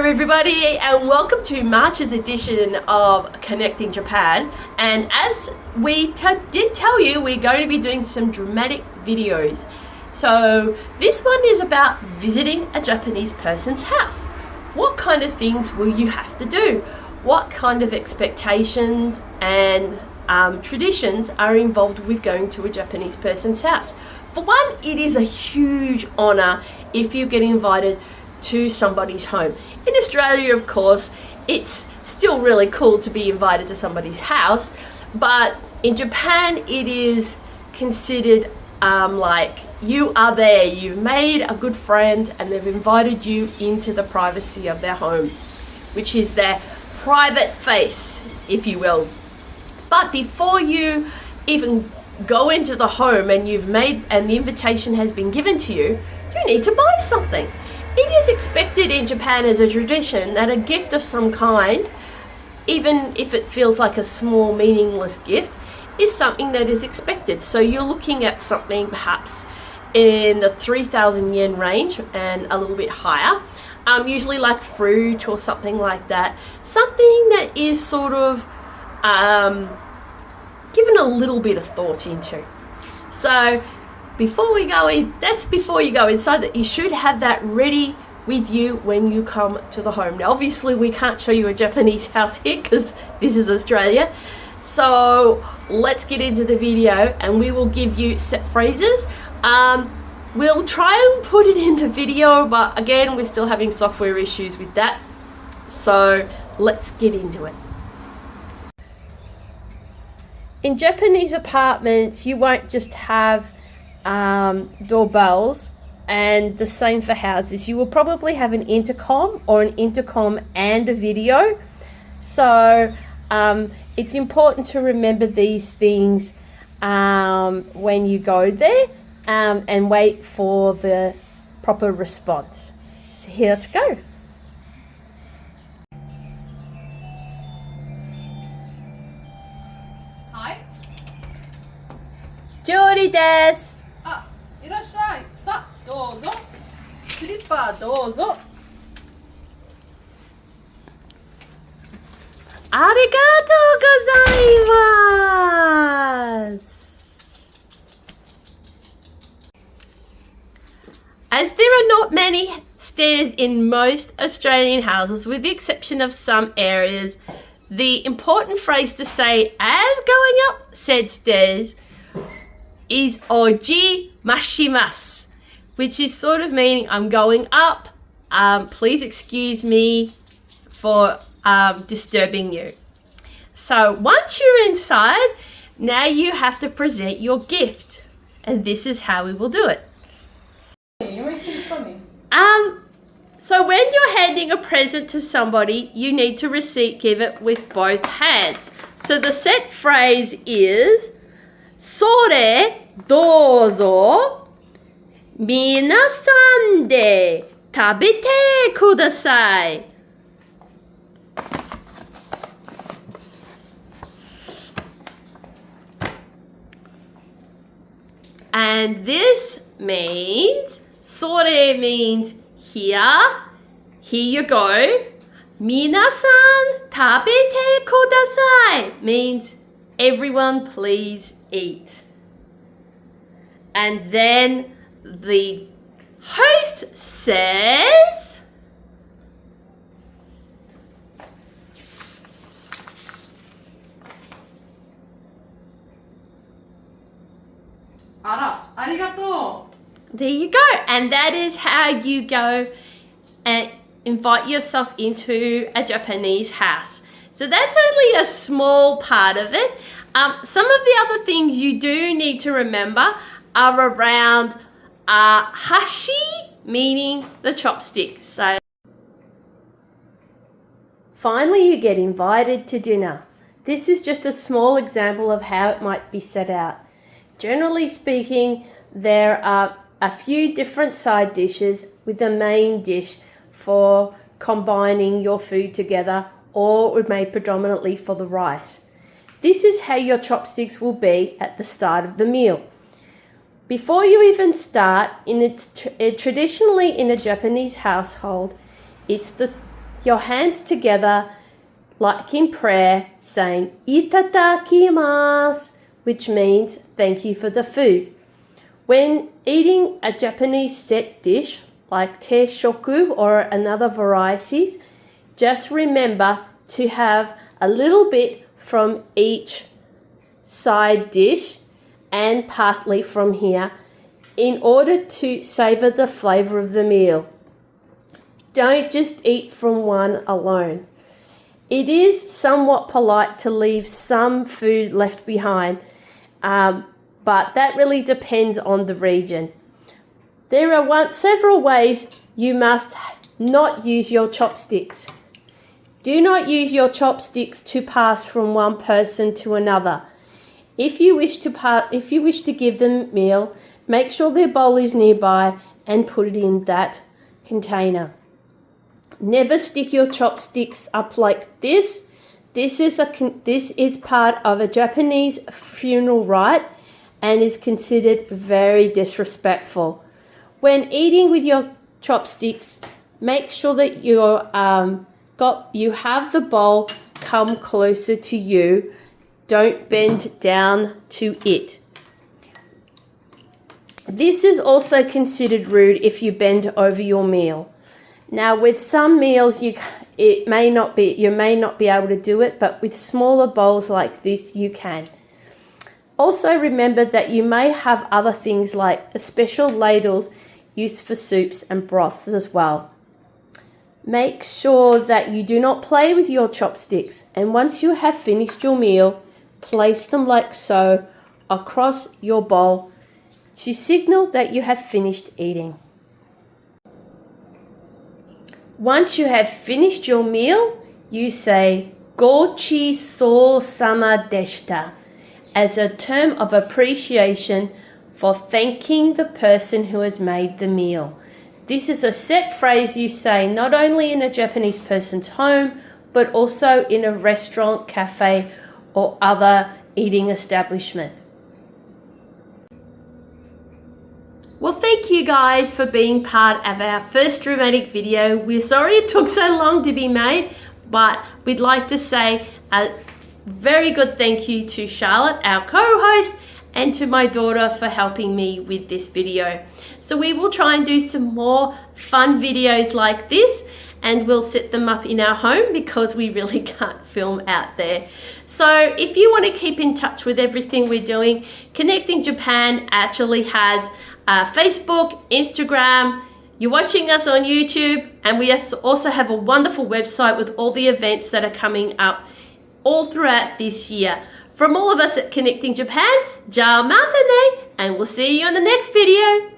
everybody, and welcome to March's edition of Connecting Japan. And as we did tell you, we're going to be doing some dramatic videos. So this one is about visiting a Japanese person's house. What kind of things will you have to do? What kind of expectations and traditions are involved with going to a Japanese person's house? For one, it is a huge honor if you get invited to somebody's home. In Australia, of course, it's still really cool to be invited to somebody's house, but in Japan it is considered like you are there, you've made a good friend and they've invited you into the privacy of their home, which is their private face, if you will. But before you even go into the home and the invitation has been given to you, you need to buy something. It is expected in Japan as a tradition that a gift of some kind, even if it feels like a small meaningless gift, is something that is expected. So you're looking at something perhaps in the 3,000 yen range and a little bit higher, usually like fruit or something like that. Something that is sort of given a little bit of thought into. So before you go inside, that you should have that ready with you when you come to the home. Now obviously we can't show you a Japanese house here because this is Australia. So let's get into the video and we will give you set phrases. We'll try and put it in the video, but again, we're still having software issues with that. So let's get into it. In Japanese apartments, you won't just have doorbells, and the same for houses. You will probably have an intercom or an intercom and a video. So it's important to remember these things when you go there and wait for the proper response. So here, let's go. Hi. Jori desu. いらっしゃい。さあ、どうぞ。スリッパどうぞ。ありがとうございます。As there are not many stairs in most Australian houses, with the exception of some areas, the important phrase to say as going up said stairs is oji mashimasu, which is sort of meaning I'm going up. Please excuse me for disturbing you. So once you're inside, now you have to present your gift, and this is how we will do it. So when you're handing a present to somebody, you need to give it with both hands. So the set phrase is それどうぞ皆さんで食べてください。And this means, それ means here you go. 皆さん食べてください means everyone please eat. And then the host says, あら、ありがとう。 there you go. And that is how you go and invite yourself into a Japanese house. So that's only a small part of it. Some of the other things you do need to remember are around hashi, meaning the chopstick. So finally, you get invited to dinner. This is just a small example of how it might be set out. Generally speaking, there are a few different side dishes with a main dish for combining your food together, or made predominantly for the rice. This is how your chopsticks will be at the start of the meal. Before you even start, traditionally in a Japanese household, it's the your hands together like in prayer, saying itadakimasu, which means thank you for the food. When eating a Japanese set dish like teishoku or another varieties, just remember to have a little bit from each side dish and partly from here in order to savor the flavor of the meal. Don't just eat from one alone. It is somewhat polite to leave some food left behind, but that really depends on the region. There are several ways you must not use your chopsticks. Do not use your chopsticks to pass from one person to another. If you wish to give them meal, make sure their bowl is nearby and put it in that container. Never stick your chopsticks up like this. This is part of a Japanese funeral rite and is considered very disrespectful. When eating with your chopsticks, make sure that you have the bowl come closer to you. Don't bend down to it. This is also considered rude if you bend over your meal. Now, with some meals, you may not be able to do it, but with smaller bowls like this, you can. Also, remember that you may have other things like special ladles used for soups and broths as well. Make sure that you do not play with your chopsticks, and once you have finished your meal, place them like so across your bowl to signal that you have finished eating. Once you have finished your meal, you say "Gochi-sou-sama deshita" as a term of appreciation for thanking the person who has made the meal. This is a set phrase you say not only in a Japanese person's home, but also in a restaurant, cafe, or other eating establishment. Well, thank you guys for being part of our first dramatic video. We're sorry it took so long to be made, but we'd like to say a very good thank you to Charlotte, our co-host, and to my daughter for helping me with this video. So we will try and do some more fun videos like this, and we'll set them up in our home because we really can't film out there. So if you want to keep in touch with everything we're doing, Connecting Japan actually has Facebook, Instagram, you're watching us on YouTube, and we also have a wonderful website with all the events that are coming up all throughout this year. From all of us at Connecting Japan, ciao matane, and we'll see you on the next video.